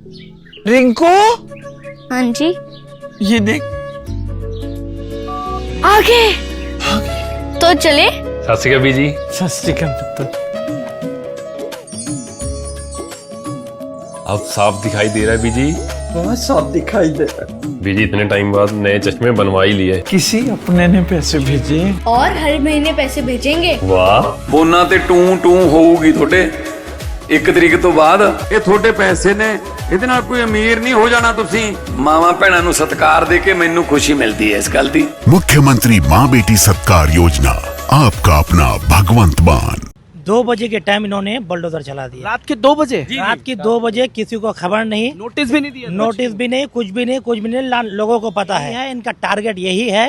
रिंकू, हाँ जी, ये देख। आगे तो चले। सत श्री अकाल बीजी। सत श्री अकाल पुत्र। अब साफ दिखाई दे रहा है बीजी। बहुत साफ दिखाई दे रहा है। बीजी इतने टाइम बाद नए चश्मे बनवा ही लिए। किसी अपने ने पैसे भेजे और हर महीने पैसे भेजेंगे। वाह। ਫੋਨਾਂ ਤੇ ਟੂ ਟੂ ਹੋਊਗੀ ਤੁਹਾਡੇ 1 ਤਰੀਕ ਤੋਂ ਬਾਅਦ। ਇਹ ਤੁਹਾਡੇ ਪੈਸੇ ਨੇ, ਇਹਦੇ ਨਾਲ ਕੋਈ ਅਮੀਰ ਨਹੀਂ ਹੋ ਜਾਣਾ ਤੁਸੀਂ। ਮਾਵਾਂ ਭੈਣਾਂ ਨੂੰ ਸਤਿਕਾਰ ਦੇ ਕੇ ਮੈਨੂੰ ਖੁਸ਼ੀ ਮਿਲਦੀ ਹੈ ਇਸ ਗੱਲ ਦੀ। मुख्यमंत्री माँ बेटी सत्कार योजना, आपका अपना भगवंत मान। 2 बजे के टाइम इन्होंने बुलडोजर चला दिया। रात के 2 बजे। रात की 2 बजे किसी को खबर नहीं, नोटिस भी नहीं दिया। नोटिस भी नहीं, कुछ भी नहीं, लोगों को पता है। इनका टारगेट यही है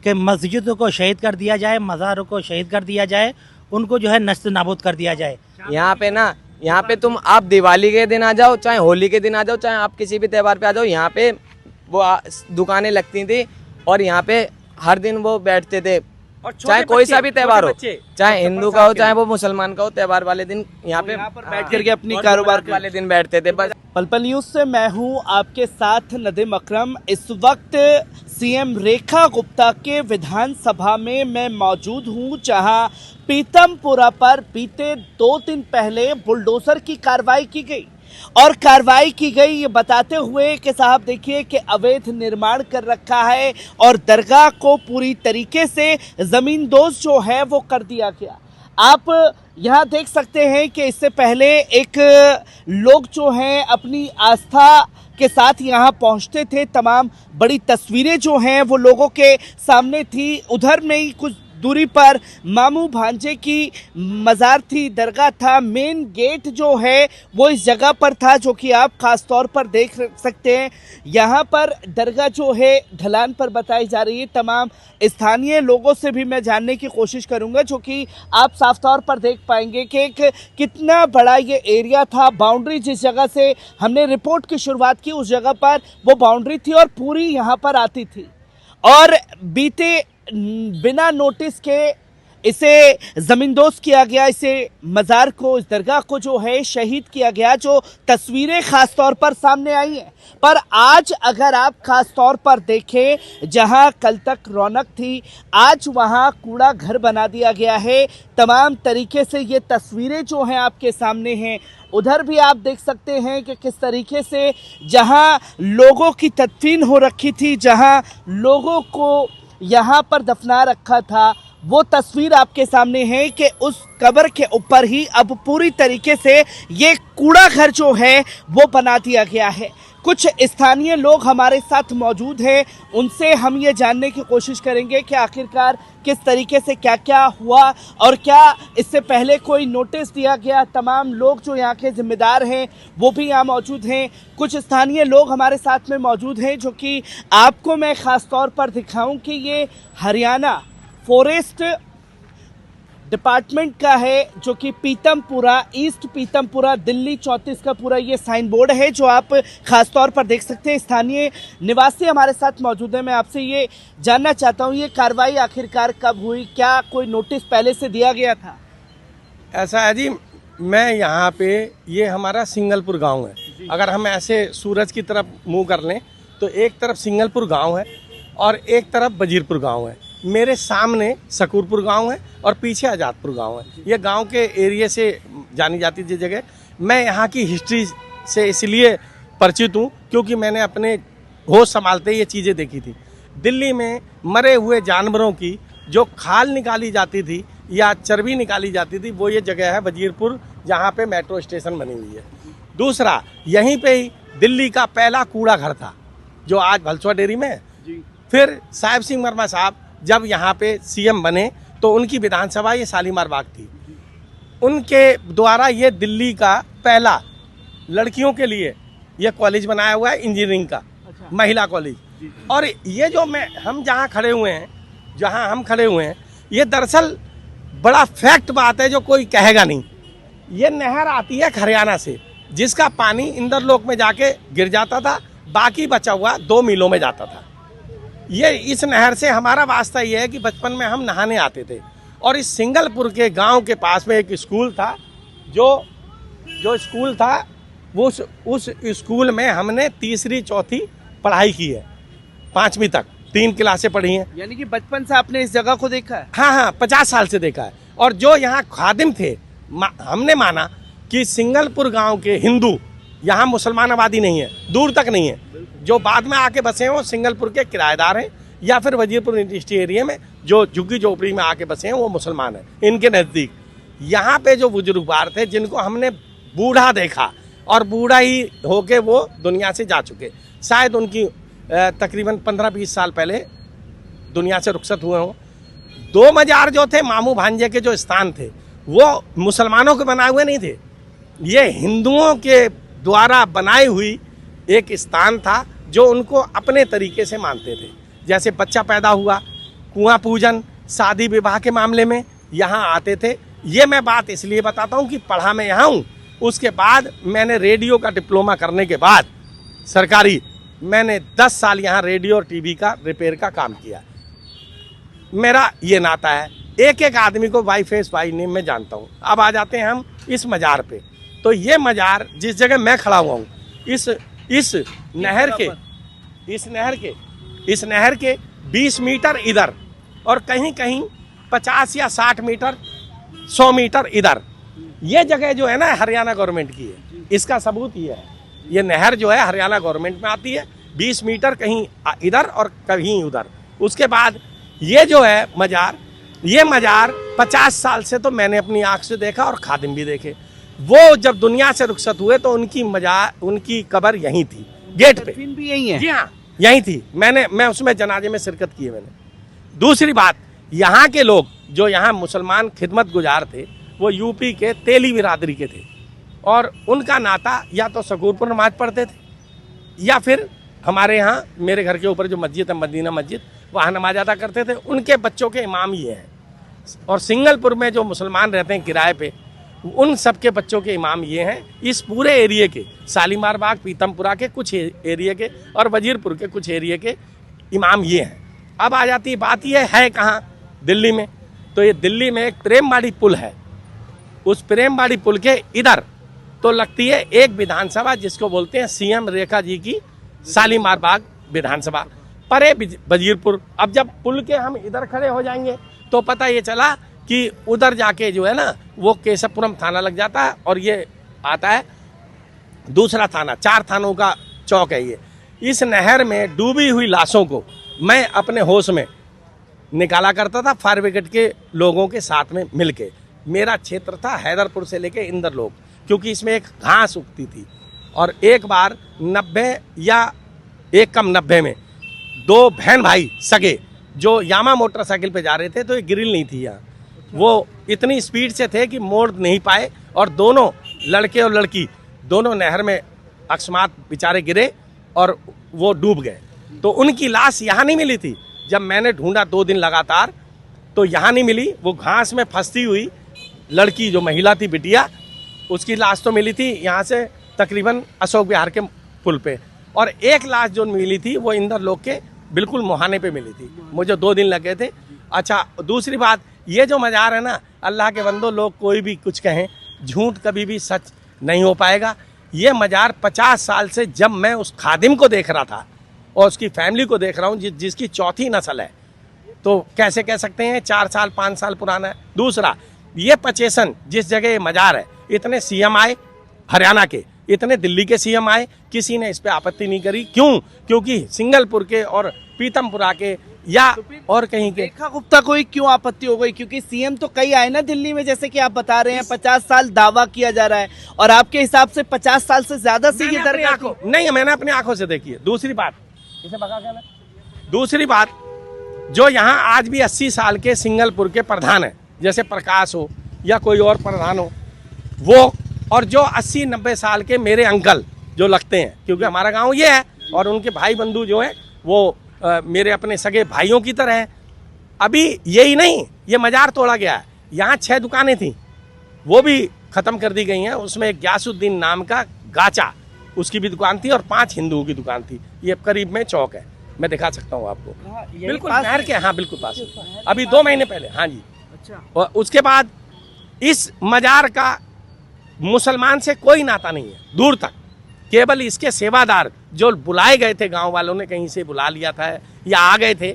कि मस्जिदों को शहीद कर दिया जाए, मज़ारों को शहीद कर दिया जाए, उनको जो है नष्ट नाबूद कर दिया जाए। यहाँ पे तुम आप दिवाली के दिन आ जाओ, चाहे होली के दिन आ जाओ, चाहे आप किसी भी त्योहार पे आ जाओ, यहाँ पे वो दुकानें लगती थी और यहाँ पे हर दिन वो बैठते थे। चाहे कोई सा भी त्योहार हो, चाहे हिंदू का हो चाहे वो मुसलमान का हो, त्योहार वाले दिन यहाँ पे बैठ करके अपनी कारोबार वाले दिन बैठते थे। बस पल न्यूज से मैं हूं आपके साथ नदीम अकरम। इस वक्त सीएम रेखा गुप्ता के विधानसभा में मैं मौजूद हूं, जहां पीतमपुरा पर बीते 2 दिन पहले बुलडोजर की कार्रवाई की गई। और कार्रवाई की गई ये बताते हुए कि साहब देखिए कि अवैध निर्माण कर रखा है और दरगाह को पूरी तरीके से ज़मींदोज़ जो है वो कर दिया गया। आप यहाँ देख सकते हैं कि इससे पहले एक लोग जो हैं अपनी आस्था के साथ यहाँ पहुँचते थे। तमाम बड़ी तस्वीरें जो हैं वो लोगों के सामने थी। उधर में ही कुछ दूरी पर मामू भांजे की मज़ार थी, दरगाह था। मेन गेट जो है वो इस जगह पर था, जो कि आप खास तौर पर देख सकते हैं। यहाँ पर दरगाह जो है ढलान पर बताई जा रही है। तमाम स्थानीय लोगों से भी मैं जानने की कोशिश करूँगा, जो कि आप साफ तौर पर देख पाएंगे कि कितना बड़ा ये एरिया था। बाउंड्री जिस जगह से हमने रिपोर्ट की शुरुआत की, उस जगह पर वो बाउंड्री थी और पूरी यहाँ पर आती थी। और बीते बिना नोटिस के इसे ज़मींदोज़ किया गया, इसे मज़ार को, इस दरगाह को जो है शहीद किया गया, जो तस्वीरें ख़ास तौर पर सामने आई हैं। पर आज अगर आप ख़ास तौर पर देखें, जहां कल तक रौनक थी, आज वहां कूड़ा घर बना दिया गया है। तमाम तरीके से ये तस्वीरें जो हैं आपके सामने हैं। उधर भी आप देख सकते हैं कि किस तरीके से जहां लोगों की तदफीन हो रखी थी, जहां लोगों को यहाँ पर दफना रखा था, वो तस्वीर आपके सामने है कि उस कब्र के ऊपर ही अब पूरी तरीके से ये कूड़ा घर जो है वो बना दिया गया है। कुछ स्थानीय लोग हमारे साथ मौजूद हैं, उनसे हम ये जानने की कोशिश करेंगे कि आखिरकार किस तरीके से क्या क्या हुआ और क्या इससे पहले कोई नोटिस दिया गया। तमाम लोग जो यहाँ के जिम्मेदार हैं वो भी यहाँ मौजूद हैं। कुछ स्थानीय लोग हमारे साथ में मौजूद हैं, जो कि आपको मैं ख़ास तौर पर दिखाऊं कि ये हरियाणा फॉरेस्ट डिपार्टमेंट का है, जो कि पीतमपुरा, ईस्ट पीतमपुरा, दिल्ली 34 का पूरा ये साइन बोर्ड है, जो आप खास तौर पर देख सकते हैं। स्थानीय निवासी हमारे साथ मौजूद है। मैं आपसे ये जानना चाहता हूँ, ये कार्रवाई आखिरकार कब हुई, क्या कोई नोटिस पहले से दिया गया था? ऐसा है जी, मैं यहाँ पे, ये हमारा सिंगलपुर गांव है। अगर हम ऐसे सूरज की तरफ मुँह कर लें तो एक तरफ सिंगलपुर गांव है और एक तरफ वजीरपुर गांव है। मेरे सामने सकूरपुर गांव है और पीछे आज़ादपुर गांव है। ये गांव के एरिया से जानी जाती थी जगह। मैं यहाँ की हिस्ट्री से इसलिए परिचित हूँ क्योंकि मैंने अपने होश संभालते ये चीज़ें देखी थी। दिल्ली में मरे हुए जानवरों की जो खाल निकाली जाती थी या चर्बी निकाली जाती थी, वो ये जगह है वजीरपुर, जहाँ पे मेट्रो स्टेशन बनी हुई है। दूसरा, यहीं पे ही दिल्ली का पहला कूड़ा घर था, जो आज भलसुआ डेयरी में है। फिर साहिब सिंह वर्मा साहब जब यहाँ पे सीएम बने तो उनकी विधानसभा ये शालीमार बाग थी। उनके द्वारा ये दिल्ली का पहला लड़कियों के लिए ये कॉलेज बनाया हुआ है, इंजीनियरिंग का। महिला कॉलेज। और ये जो हम जहाँ खड़े हुए हैं, ये दरअसल बड़ा फैक्ट बात है जो कोई कहेगा नहीं। ये नहर आती है हरियाणा से, जिसका पानी इंद्रलोक में जाके गिर जाता था, बाकी बचा हुआ 2 मीलों में जाता था। ये इस नहर से हमारा वास्ता ये है कि बचपन में हम नहाने आते थे। और इस सिंगलपुर के गांव के पास में एक स्कूल था, जो स्कूल था उस स्कूल में हमने तीसरी चौथी पढ़ाई की है, 5वीं तक 3 क्लासें पढ़ी हैं। यानी कि बचपन से आपने इस जगह को देखा है? हाँ, 50 साल से देखा है। और जो यहाँ खादिम थे, हमने माना कि सिंगलपुर गांव के हिंदू, यहाँ मुसलमान आबादी नहीं है, दूर तक नहीं है। जो बाद में आके बसे हैं वो सिंगलपुर के किराएदार हैं, या फिर वजीरपुर इंडस्ट्री एरिया में जो झुग्गी झोपड़ी में आके बसे हैं वो मुसलमान हैं। इनके नज़दीक यहाँ पे जो बुजुर्गवार थे, जिनको हमने बूढ़ा देखा और बूढ़ा ही होके वो दुनिया से जा चुके, शायद उनकी तकरीबन 15-20 साल पहले दुनिया से रुखसत हुए हों। 2 मजार जो थे मामू भांजे के जो स्थान थे, वो मुसलमानों के बनाए हुए नहीं थे, ये हिंदुओं के द्वारा बनाई हुई एक स्थान था जो उनको अपने तरीके से मानते थे। जैसे बच्चा पैदा हुआ, कुआं पूजन, शादी विवाह के मामले में यहाँ आते थे। ये मैं बात इसलिए बताता हूँ कि पढ़ा मैं यहाँ हूँ। उसके बाद मैंने रेडियो का डिप्लोमा करने के बाद सरकारी, मैंने 10 साल यहाँ रेडियो और टीवी का रिपेयर का काम किया। मेरा ये नाता है, एक एक आदमी को बाई फेस बाई नेम में जानता हूँ। अब आ जाते हैं हम इस मजार पे। तो ये मजार जिस जगह मैं खड़ा हुआ हूँ, इस नहर के 20 मीटर इधर और कहीं कहीं 50 या 60 मीटर 100 मीटर इधर, ये जगह जो है ना हरियाणा गवर्नमेंट की है। इसका सबूत ये है, ये नहर जो है हरियाणा गवर्नमेंट में आती है, 20 मीटर कहीं इधर और कहीं उधर। उसके बाद ये जो है मजार, ये मजार 50 साल से तो मैंने अपनी आंख से देखा और खादिम भी देखे। वो जब दुनिया से रुखसत हुए तो उनकी कब्र यहीं थी, गेट पे भी यही है? जी हाँ, यहीं थी। मैं उसमें जनाजे में शिरकत की है मैंने। दूसरी बात, यहाँ के लोग जो यहाँ मुसलमान खिदमत गुजार थे, वो यूपी के तेली बिरादरी के थे और उनका नाता या तो सकूरपुर नमाज पढ़ते थे या फिर हमारे यहाँ मेरे घर के ऊपर जो मस्जिद है मदीना मस्जिद, वहाँ नमाज अदा करते थे। उनके बच्चों के इमाम ये हैं। और सिंगलपुर में जो मुसलमान रहते हैं किराए पे, उन सब के बच्चों के इमाम ये हैं। इस पूरे एरिया के, शालीमार बाग, पीतमपुरा के कुछ एरिया के और वजीरपुर के कुछ एरिया के इमाम ये हैं। अब आ जाती बात, ये है कहाँ? दिल्ली में। तो ये दिल्ली में एक प्रेमबाड़ी पुल है, उस प्रेमबाड़ी पुल के इधर तो लगती है एक विधानसभा जिसको बोलते हैं सीएम रेखा जी की शालीमार बाग विधानसभा, परे वजीरपुर। अब जब पुल के हम इधर खड़े हो जाएंगे तो पता ये चला कि उधर जाके जो है ना वो केशवपुरम थाना लग जाता है और ये आता है दूसरा थाना, 4 थानों का चौक है ये। इस नहर में डूबी हुई लाशों को मैं अपने होश में निकाला करता था, फायर ब्रिगेड के लोगों के साथ में मिलके। मेरा क्षेत्र था हैदरपुर से लेके इंदर लोग, क्योंकि इसमें एक घास उगती थी। और एक बार 90 या एक कम 90 में 2 बहन भाई सगे जो यामा मोटरसाइकिल पे जा रहे थे, तो ये ग्रिल नहीं थी यहाँ, वो इतनी स्पीड से थे कि मोड़ नहीं पाए और दोनों लड़के और लड़की दोनों नहर में अकस्मात बेचारे गिरे और वो डूब गए। तो उनकी लाश यहाँ नहीं मिली थी। जब मैंने ढूंढा 2 दिन लगातार तो यहाँ नहीं मिली। वो घास में फंसती हुई लड़की जो महिला थी, बिटिया, उसकी लाश तो मिली थी यहाँ से तकरीबन अशोक विहार के पुल पे, और एक लाश जो मिली थी वो इंदर लोग के बिल्कुल मुहाने पे मिली थी। मुझे 2 दिन लगे थे। अच्छा, दूसरी बात, ये जो मजार है ना, अल्लाह के बंदो, लोग कोई भी कुछ कहें, झूठ कभी भी सच नहीं हो पाएगा। ये मजार 50 साल से जब मैं उस खादिम को देख रहा था और उसकी फैमिली को देख रहा हूँ जिसकी 4थी नस्ल है, तो कैसे कह सकते हैं 4 साल 5 साल पुराना है। दूसरा, ये पचेसन जिस जगह ये मजार है, इतने सीएम आए हरियाणा के, इतने दिल्ली के सीएम आए, किसी ने इस पे आपत्ति नहीं करी। क्यों? क्योंकि सिंगलपुर के और पीतमपुरा के या और कहीं के। रेखा गुप्ता को क्यों आपत्ति हो गई? क्योंकि सीएम तो कई आए ना दिल्ली में, जैसे कि आप बता रहे हैं 50 साल दावा किया जा रहा है, और आपके हिसाब से 50 साल से ज्यादा से ये दरगाह नहीं, मैंने अपनी आंखों से देखी है। दूसरी बात, इसे भगा के ना। दूसरी बात, जो यहाँ आज भी 80 साल के सिंगलपुर के प्रधान है, जैसे प्रकाश हो या कोई और प्रधान हो, वो, और जो 80-90 साल के मेरे अंकल जो लगते हैं, क्योंकि हमारा गांव ये है, और उनके भाई बंधु जो हैं वो मेरे अपने सगे भाइयों की तरह हैं। अभी यही नहीं, ये मजार तोड़ा गया है। यहाँ 6 दुकानें थी, वो भी ख़त्म कर दी गई हैं। उसमें एक ग्यासुद्दीन नाम का गाचा, उसकी भी दुकान थी, और 5 हिंदुओं की दुकान थी। ये करीब में चौक है, मैं दिखा सकता हूँ आपको, बिल्कुल नहर के, हाँ बिल्कुल पास, अभी 2 महीने पहले। हाँ जी। अच्छा। और उसके बाद इस मजार का मुसलमान से कोई नाता नहीं है दूर तक। केवल इसके सेवादार जो बुलाए गए थे, गांव वालों ने कहीं से बुला लिया था या आ गए थे,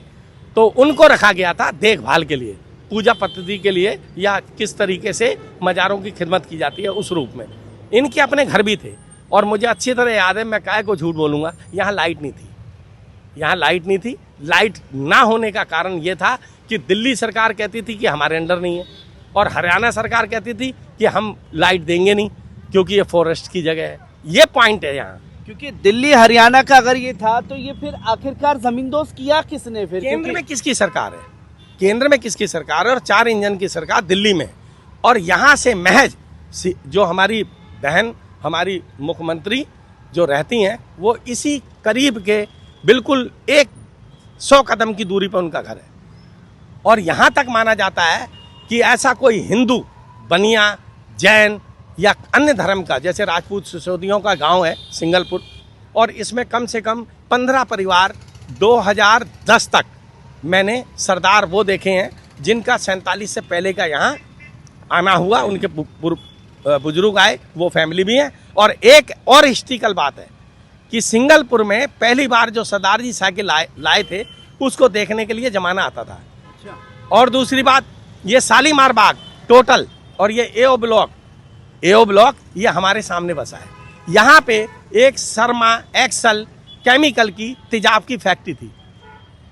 तो उनको रखा गया था देखभाल के लिए, पूजा पद्धति के लिए, या किस तरीके से मज़ारों की खिदमत की जाती है उस रूप में। इनके अपने घर भी थे और मुझे अच्छी तरह याद है, मैं काहे को झूठ बोलूँगा, यहाँ लाइट नहीं थी, यहाँ लाइट नहीं थी। लाइट ना होने का कारण ये था कि दिल्ली सरकार कहती थी कि हमारे अंडर नहीं है, और हरियाणा सरकार कहती थी कि हम लाइट देंगे नहीं क्योंकि ये फॉरेस्ट की जगह है। ये पॉइंट है यहाँ। क्योंकि दिल्ली हरियाणा का अगर ये था तो ये फिर आखिरकार जमींदोज किया किसने फिर? केंद्र में किसकी सरकार है? केंद्र में किसकी सरकार है? और 4 इंजन की सरकार दिल्ली में, और यहाँ से महज जो हमारी बहन, हमारी मुख्यमंत्री जो रहती हैं, वो इसी करीब के बिल्कुल 100 कदम की दूरी पर उनका घर है। और यहाँ तक माना जाता है कि ऐसा कोई हिंदू, बनिया, जैन या अन्य धर्म का, जैसे राजपूत सिसोदियों का गांव है सिंगलपुर, और इसमें कम से कम 15 परिवार 2010 तक मैंने सरदार वो देखे हैं जिनका 47 से पहले का यहाँ आना हुआ, उनके बुजुर्ग आए, वो फैमिली भी है। और एक और हिस्ट्रिकल बात है कि सिंगलपुर में पहली बार जो सरदार जी साइकिल लाए थे, उसको देखने के लिए जमाना आता था। और दूसरी बात, ये शालीमार बाग टोटल और ये एओ ब्लॉक ये हमारे सामने बसा है। यहाँ पे एक शर्मा एक्सल केमिकल की तेजाब की फैक्ट्री थी,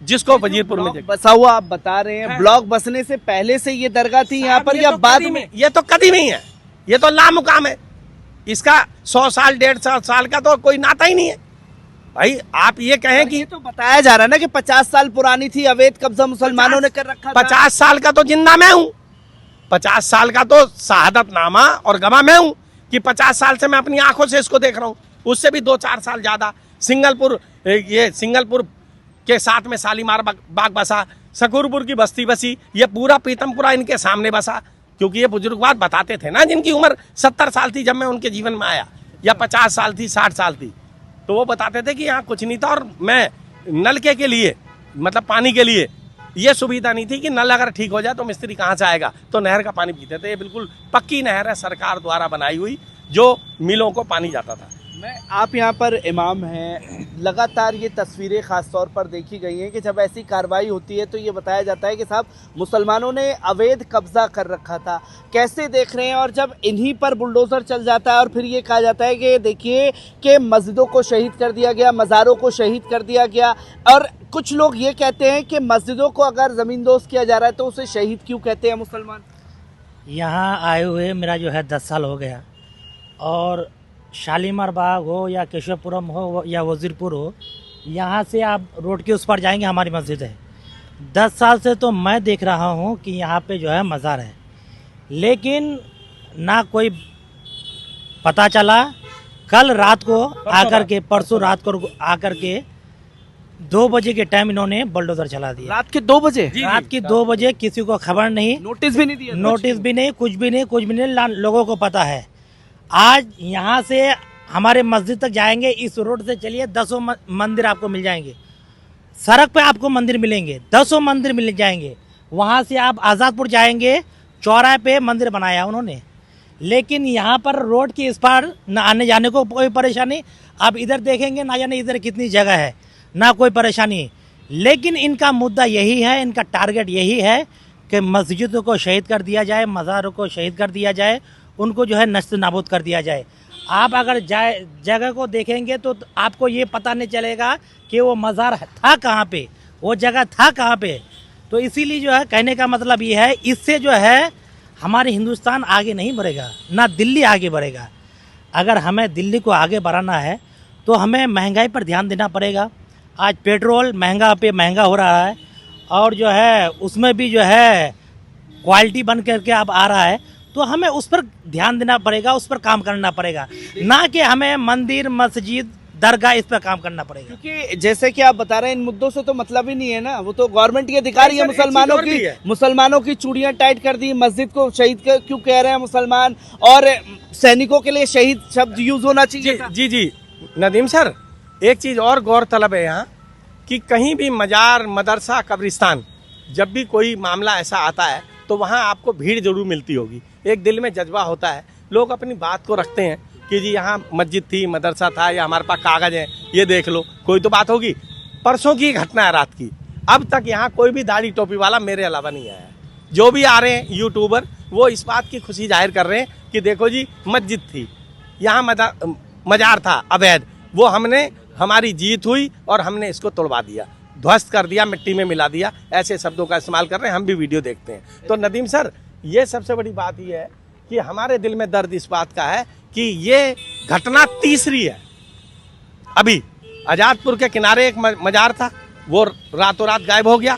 जिसको वजीरपुर में बसा हुआ आप बता रहे हैं। ब्लॉक बसने से पहले से ये दरगाह थी यहाँ पर या बाद में? ये तो कदीम ही है, ये तो लामुकाम है। इसका 100 साल 150 साल का तो कोई नाता ही नहीं है भाई। आप ये कहें कि ये तो बताया जा रहा है ना कि 50 साल पुरानी थी, अवैध कब्जा मुसलमानों ने कर रखा था। 50 साल का तो जिंदा मैं हूँ, 50 साल का तो शहादतनामा और गवाह मैं हूँ कि 50 साल से मैं अपनी आंखों से इसको देख रहा हूँ। उससे भी 2-4 साल ज्यादा। सिंगलपुर के साथ में शालीमार बाग बसा, सकूरपुर की बस्ती बसी, ये पूरा पीतमपुरा इनके सामने बसा। क्योंकि ये बुजुर्गवाद बताते थे ना, जिनकी उम्र 70 साल थी जब मैं उनके जीवन में आया, या 50 साल थी, 60 साल थी, तो वो बताते थे कि यहाँ कुछ नहीं था। और मैं नलके के लिए, मतलब पानी के लिए, ये सुविधा नहीं थी कि नल अगर ठीक हो जाए तो मिस्त्री कहाँ से आएगा, तो नहर का पानी पीते थे। ये बिल्कुल पक्की नहर है, सरकार द्वारा बनाई हुई, जो मिलों को पानी जाता था। आप यहाँ पर इमाम हैं, लगातार ये तस्वीरें खास तौर पर देखी गई हैं कि जब ऐसी कार्रवाई होती है तो ये बताया जाता है कि साहब मुसलमानों ने अवैध कब्जा कर रखा था, कैसे देख रहे हैं? और जब इन्हीं पर बुलडोजर चल जाता है और फिर ये कहा जाता है कि देखिए कि मस्जिदों को शहीद कर दिया गया, मज़ारों को शहीद कर दिया गया। और कुछ लोग ये कहते हैं कि मस्जिदों को अगर ज़मींदोज़ किया जा रहा है तो उसे शहीद क्यों कहते हैं मुसलमान? यहाँ आए हुए मेरा जो है 10 साल हो गया, और शालीमार बाग हो या केशवपुरम हो या वजीरपुर हो, यहाँ से आप रोड के उस पर जाएंगे, हमारी मस्जिद है। 10 साल से तो मैं देख रहा हूँ कि यहाँ पे जो है मज़ार है, लेकिन ना कोई पता चला। कल रात को आकर के, परसों रात को आकर के 2 बजे के टाइम इन्होंने बुलडोजर चला दिया। रात के 2 बजे? रात की 2 बजे, किसी को खबर नहीं, नोटिस भी नहीं दिया? नोटिस भी नहीं, कुछ भी नहीं, लोगों को पता है। आज यहाँ से हमारे मस्जिद तक जाएंगे, इस रोड से चलिए 10 मंदिर आपको मिल जाएंगे, सड़क पे आपको मंदिर मिलेंगे, 10 मंदिर मिल जाएंगे। वहाँ से आप आज़ादपुर जाएंगे, चौराहे पे मंदिर बनाया उन्होंने, लेकिन यहाँ पर रोड की इस पार न आने जाने को कोई परेशानी। आप इधर देखेंगे ना, जाने इधर कितनी जगह है, ना कोई परेशानी। लेकिन इनका मुद्दा यही है, इनका टारगेट यही है कि मस्जिदों को शहीद कर दिया जाए, मज़ारों को शहीद कर दिया जाए, उनको जो है नष्ट नाबूद कर दिया जाए। आप अगर जगह को देखेंगे तो आपको ये पता नहीं चलेगा कि वो मज़ार था कहाँ पे, वो जगह था कहाँ पे। तो इसीलिए जो है कहने का मतलब ये है, इससे जो है हमारे हिंदुस्तान आगे नहीं बढ़ेगा, ना दिल्ली आगे बढ़ेगा। अगर हमें दिल्ली को आगे बढ़ाना है तो हमें महंगाई पर ध्यान देना पड़ेगा। आज पेट्रोल महंगा हो रहा है, और जो है उसमें भी जो है क्वालिटी बन करके अब आ रहा है, तो हमें उस पर ध्यान देना पड़ेगा, उस पर काम करना पड़ेगा, ना कि हमें मंदिर, मस्जिद, दरगाह इस पर काम करना पड़ेगा। क्योंकि जैसे कि आप बता रहे हैं, इन मुद्दों से तो मतलब ही नहीं है ना, वो तो गवर्नमेंट के अधिकारी है। मुसलमानों की चूड़ियां टाइट कर दी, मस्जिद को शहीद क्यों कह रहे हैं मुसलमान, और सैनिकों के लिए शहीद शब्द यूज होना चाहिए। जी नदीम सर, एक चीज और गौरतलब है यहाँ कि कहीं भी मजार, मदरसा, कब्रिस्तान, जब भी कोई मामला ऐसा आता है तो वहाँ आपको भीड़ जरूर मिलती होगी। एक दिल में जज्बा होता है, लोग अपनी बात को रखते हैं कि जी यहाँ मस्जिद थी, मदरसा था, या हमारे पास कागज है, ये देख लो, कोई तो बात होगी। परसों की घटना है रात की, अब तक यहाँ कोई भी दाढ़ी टोपी वाला मेरे अलावा नहीं आया है। जो भी आ रहे हैं यूट्यूबर, वो इस बात की खुशी जाहिर कर रहे हैं कि देखो जी मस्जिद थी, यहाँ मजार था अवैध, वो हमारी जीत हुई और हमने इसको तोड़वा दिया, ध्वस्त कर दिया, मिट्टी में मिला दिया, ऐसे शब्दों का इस्तेमाल कर रहे हैं। हम भी वीडियो देखते हैं। तो नदीम सर, ये सबसे बड़ी बात ये है कि हमारे दिल में दर्द इस बात का है कि ये घटना तीसरी है। अभी आजादपुर के किनारे एक मजार था, वो रातों रात गायब हो गया।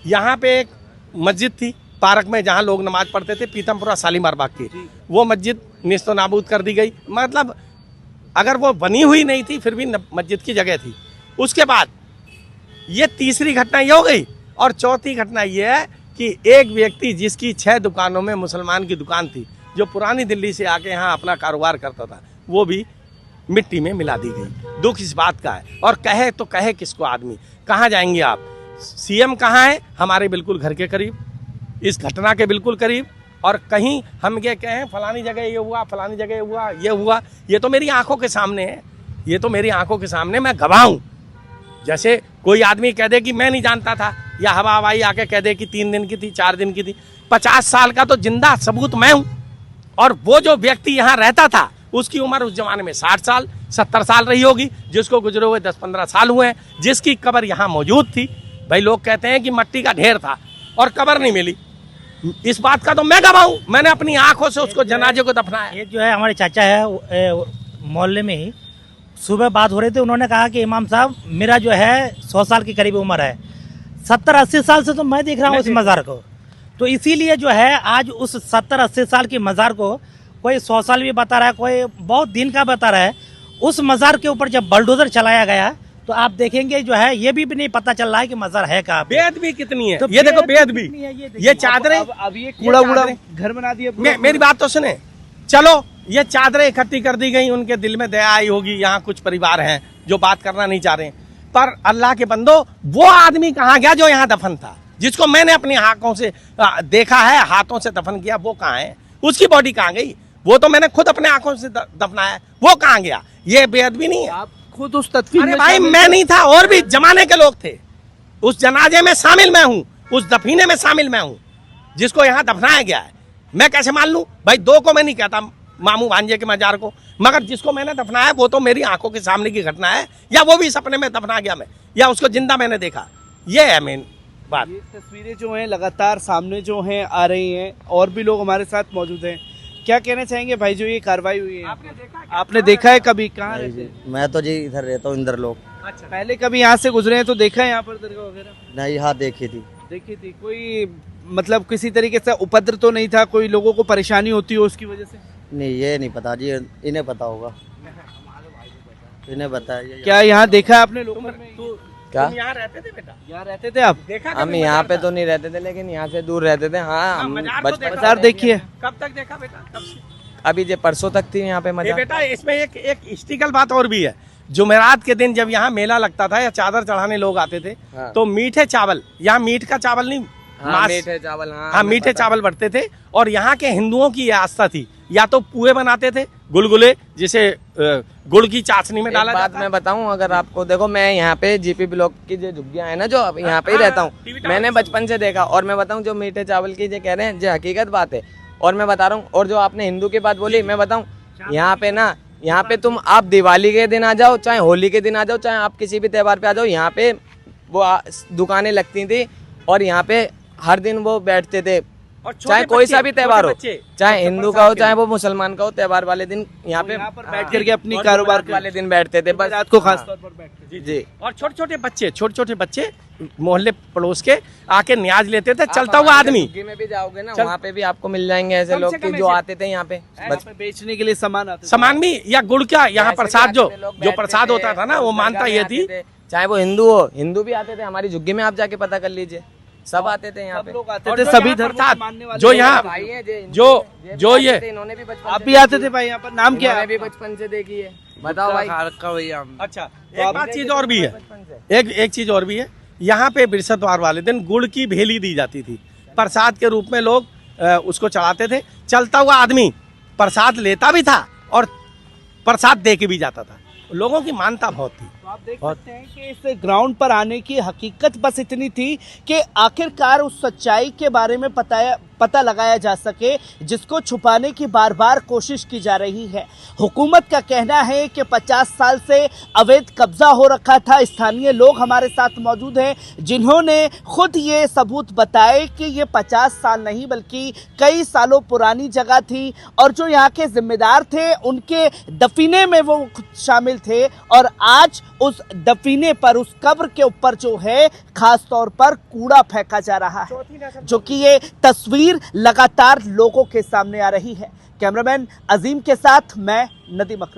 यहाँ पे एक मस्जिद थी पार्क में, जहाँ लोग नमाज पढ़ते थे, पीतमपुरा शालीमार बाग की, वो मस्जिद निस्तो नाबूद कर दी गई। मतलब अगर वो बनी हुई नहीं थी फिर भी मस्जिद की जगह थी। उसके बाद ये तीसरी घटना ये हो गई। और चौथी घटना ये है कि एक व्यक्ति जिसकी 6 दुकानों में मुसलमान की दुकान थी, जो पुरानी दिल्ली से आके यहाँ अपना कारोबार करता था, वो भी मिट्टी में मिला दी गई। दुख इस बात का है। और कहे तो कहे किसको आदमी, कहाँ जाएंगे आप? सीएम कहाँ है? हमारे बिल्कुल घर के करीब, इस घटना के बिल्कुल करीब। और कहीं हम ये कहें फलानी जगह ये हुआ, फलानी जगह हुआ, ये हुआ, ये तो मेरी आंखों के सामने है, ये तो मेरी आंखों के सामने, मैं गवाह हूँ। जैसे कोई आदमी कह दे कि मैं नहीं जानता था, या हवा हवाई आके कह दे कि 3 दिन की थी, 4 दिन की थी, 50 साल का तो जिंदा सबूत मैं हूँ। और वो जो व्यक्ति यहाँ रहता था, उसकी उम्र उस जमाने में 60 साल 70 साल रही होगी, जिसको गुजरे हुए 10-15 साल हुए हैं, जिसकी कब्र यहाँ मौजूद थी। भाई लोग कहते हैं कि मिट्टी का ढेर था और कब्र नहीं मिली, इस बात का तो मैं गवाह हूँ। मैंने अपनी आंखों से उसको जनाजे को दफनाया। ये जो है हमारे चाचा है मोहल्ले में ही, सुबह बात हो रही थी, उन्होंने कहा कि इमाम साहब मेरा जो है 100 साल की करीब उम्र है, 70-80 साल से तो मैं देख रहा हूँ उस मज़ार को। तो इसीलिए जो है आज उस 70-80 साल की मज़ार को कोई 100 साल भी बता रहा है, कोई बहुत दिन का बता रहा है। उस मज़ार के ऊपर जब बलडोजर चलाया गया तो आप देखेंगे जो है ये भी नहीं पता चल रहा है कि मज़ार है कहाँ पे। बेद भी कितनी है, तो ये देखो बेद भी, ये चादरें, अब ये कूड़ा वूड़ा घर बना दिया। मेरी बात तो सुने, चलो ये चादरें इकट्ठी कर दी गई, उनके दिल में दया आई होगी, यहाँ कुछ परिवार हैं जो बात करना नहीं चाह रहे, पर अल्लाह के बंदो, वो आदमी कहाँ गया जो यहाँ दफन था, जिसको मैंने अपनी आंखों से देखा है, हाथों से दफन किया, वो कहाँ है? उसकी बॉडी कहाँ गई? वो तो मैंने खुद अपने आंखों से दफनाया है, वो कहाँ गया? ये बेअदबी नहीं है? आप खुद उस तदफीन अरे में भाई मैं नहीं था, और भी जमाने के लोग थे, उस जनाजे में शामिल मैं हूँ, उस दफीने में शामिल मैं हूँ, जिसको यहाँ दफनाया गया है। मैं कैसे मान लूँ भाई? 2 को मैं नहीं कहता मामू भांजे के मजार को, मगर जिसको मैंने दफनाया वो तो मेरी आंखों के सामने की घटना है, या वो भी सपने में दफना गया मैं, या उसको जिंदा मैंने देखा, ये है मेन बात। ये तस्वीरें जो हैं लगातार सामने जो हैं आ रही हैं, और भी लोग हमारे साथ मौजूद हैं। क्या कहना चाहेंगे भाई, जो ये कार्रवाई हुई है? आपने देखा है कभी? कहाँ रहते हैं? मैं तो जी इधर रहता हूँ, इंदर लोग। अच्छा, पहले कभी यहाँ से गुजरे हैं तो देखा है यहाँ पर दरगाह वगैरह? नहीं, यहाँ देखी थी। देखी थी। कोई मतलब किसी तरीके से उपद्र तो नहीं था, कोई लोगों को परेशानी होती हो उसकी वजह से? नहीं, ये नहीं पता जी, इन्हें पता होगा, इन्हें पता है। क्या यहाँ देखा है आपने लोगों में? क्या तुम यहाँ रहते थे बेटा? यहाँ रहते थे आप? देखा हम यहाँ पे तो नहीं रहते थे, लेकिन यहाँ से दूर रहते थे। हाँ, हम बचपन मजार देखिए। कब तक देखा बेटा? कब से? अभी जो परसों तक थी यहाँ पे ये मजा। बेटा इसमें एक हिस्ट्रिकल बात और भी है। जुमेरात के दिन जब यहाँ मेला लगता था या चादर चढ़ाने लोग आते थे, हाँ। तो मीठे चावल, यहाँ मीट का चावल नहीं, हाँ, मीठे चावल, हाँ मीठे चावल बढ़ते थे। और यहाँ के हिंदुओं की ये आस्था थी, या तो पुए बनाते थे, गुलगुले, जिसे गुड़ की चाशनी में डाला बात जाता मैं बताऊं, अगर आपको देखो, मैं यहाँ पे जीपी ब्लॉक की जो झुग्गियां है ना, जो अब यहाँ पे ही रहता हूँ, मैंने बचपन से देखा। और मैं बताऊं, जो मीठे चावल की जो कह रहे हैं, जो हकीकत बात है, और मैं बता रहा हूँ। और जो आपने हिंदू की बात बोली, मैं बताऊं, यहाँ पे ना, यहाँ पे तुम आप दिवाली के दिन आ जाओ, चाहे होली के दिन आ जाओ, चाहे आप किसी भी त्यौहार पे आ जाओ, यहाँ पे वो दुकानें लगती थी, और यहाँ पे हर दिन वो बैठते थे, चाहे कोई सा भी त्यौहार हो, चाहे हिंदू का हो, चाहे वो मुसलमान का हो, त्यौहार वाले दिन यहाँ पे बैठ करके अपनी कारोबार वाले दिन बैठते थे, बस रात को खास तौर पर बैठते थे। जी। और छोटे छोटे बच्चे मोहल्ले पड़ोस के आके न्याज लेते थे। चलता हुआ आदमी में भी जाओगे ना, वहाँ पे भी आपको मिल जाएंगे ऐसे लोग कि जो आते थे यहाँ पे बेचने के लिए सामान आते थे। सामान भी, या गुड़ क्या, यहाँ प्रसाद जो प्रसाद होता था ना, वो मानता ये थी, चाहे वो हिंदू हो, हिंदू भी आते थे हमारी झुग्गी में, आप जाके पता कर लीजिए, सब आते थे यहाँ पे, लोग आते थे, सभी धर्म मानने वाले जो यहाँ जो ये इन्होंने भी बचपन, आप भी आते थे भाई यहाँ पर? नाम क्या है? भी बचपन से देखी है, बताओ भाई। अच्छा, एक बात चीज और भी है, एक चीज और भी है, यहाँ पे बृहस्पतिवार वाले दिन गुड़ की भेली दी जाती थी, प्रसाद के रूप में लोग उसको चढ़ाते थे। चलता हुआ आदमी प्रसाद लेता भी था और प्रसाद दे के भी जाता था। लोगों की मानता बहुत थी। तो आप देख सकते हैं कि इस ग्राउंड पर आने की हकीकत बस इतनी थी कि आखिरकार उस सच्चाई के बारे में पता लगाया जा सके जिसको छुपाने की बार बार कोशिश की जा रही है। हुकूमत का कहना है कि 50 साल से अवैध कब्जा हो रखा था। स्थानीय लोग हमारे साथ मौजूद हैं जिन्होंने खुद ये सबूत बताए कि ये 50 साल नहीं बल्कि कई सालों पुरानी जगह थी और जो यहाँ के जिम्मेदार थे उनके दफीने में वो खुद शामिल थे और आज उस दफीने पर, उस कब्र के ऊपर जो है खास तौर पर कूड़ा फेंका जा रहा है, जो कि ये तस्वीर लगातार लोगों के सामने आ रही है। कैमरामैन अजीम के साथ मैं नदीम अकरम।